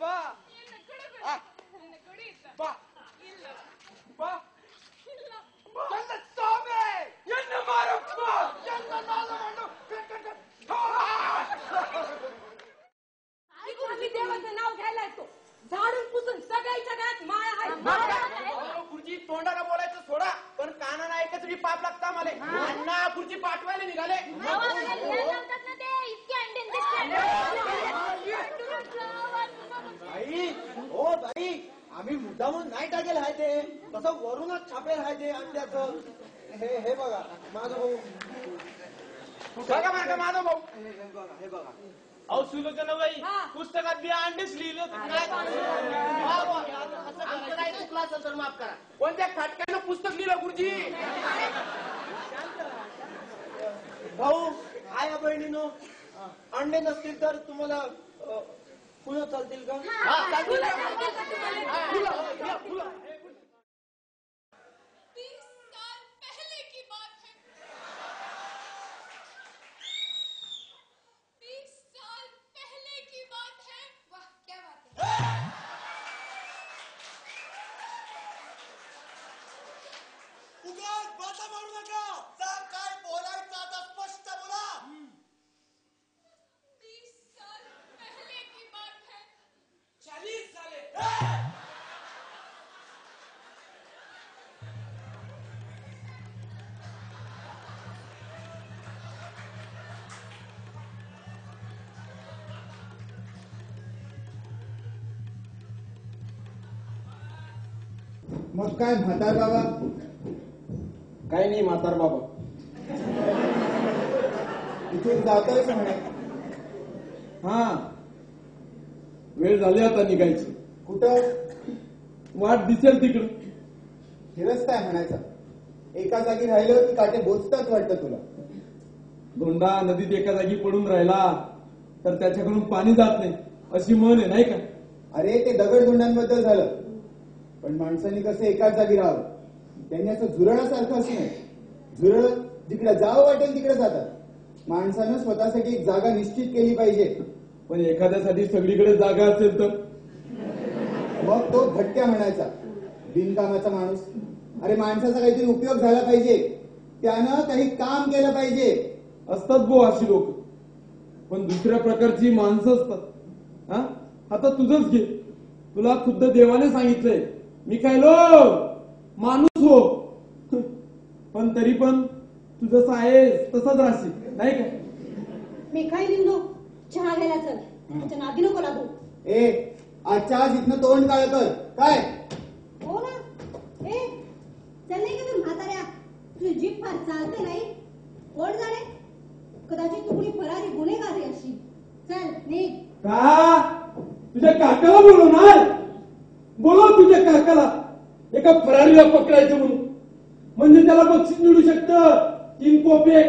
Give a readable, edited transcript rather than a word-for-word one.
ಬಾ ಬಾ ಬಾ ನನ್ನ ಸ್ವಾಮಿ ಎನ್ನ ಮಾರಪ್ಪ ಎನ್ನ ನಾಲವನ್ನು आम्ही देवाचं नाव घ्यायला येतो झाडून पुसून सगळ्याच्या घरात माळा आहे गुरुजी तोंडाला बोलायचं सोडा पण कानाला ऐकायचं मी पाप लागता मला अण्णा गुरुजी पाठवायला निघाले बाई हो बाई आम्ही मुद्दामून नाही टाकेल आहे ते तसं वरूनच छापेल आहे ते अंड्याचं हे बघा माझा भाऊ बघा बघा माझा भाऊ हे बघा अहो सुलोचनाबाई पुस्तकात बी अंडेच लिहिलं काही चुकला असेल तर माफ करा कोणत्या खाटक्यानं पुस्तक लिहिलं गुरुजी भाऊ आया बहिणीनो अंडे नसतील तर तुम्हाला फुलं चालतील का मग काय म्हातार बाबा काही नाही म्हातार बाबा इथे जातायच म्हणे हा वेळ झाली आता निघायची कुठं वाट दिसेल तिकडं फिरस्ताय म्हणायचा एका जागी राहिलं की काटे बोचताच वाटतं तुला धोंडा नदीत एका जागी पडून राहिला तर त्याच्याकडून पाणी जात नाही अशी म्हण आहे नाही का अरे ते दगडधोंडांबद्दल झालं पण माणसांनी कसं एकाच जागी राहावं त्यांनी असं झुरळासारखं असं नाही झुरळ जिकडे जावं वाटेल तिकडे जातात माणसानं स्वतःसाठी एक जागा निश्चित केली पाहिजे पण एखाद्यासाठी सगळीकडे जागा असेल तर मग तो भटक्या म्हणायचा बिनकामाचा माणूस अरे माणसाचा काहीतरी उपयोग झाला पाहिजे त्यानं काही काम केलं पाहिजे असतात बो अशी लोक पण दुसऱ्या प्रकारची माणसं असतात हा आता तुझंच घे तुला खुद्द देवाने सांगितलंय मी काय लो माणूस हो पण तरी पण तू जसं आहेस तसंच राहशील नाही का मी काही लिंदू चहा घ्यायला चल त्याच्या नादी नको लागू ए आजच्या आज इथनं तोंड काळ कर काय हो ना ए चल नाही का तू म्हाताऱ्या तुझी जीभ फार चालते नाही कोण जाणे कदाचित तू कुणी फरारी गुन्हेगारी अशी चल निघ का तुझ्या काकाला बोलवणार बोलव तुझ्या काकाला एका फरारीला पकडायचं म्हणून म्हणजे त्याला बक्षीस मिळू शकतं 3 कोपे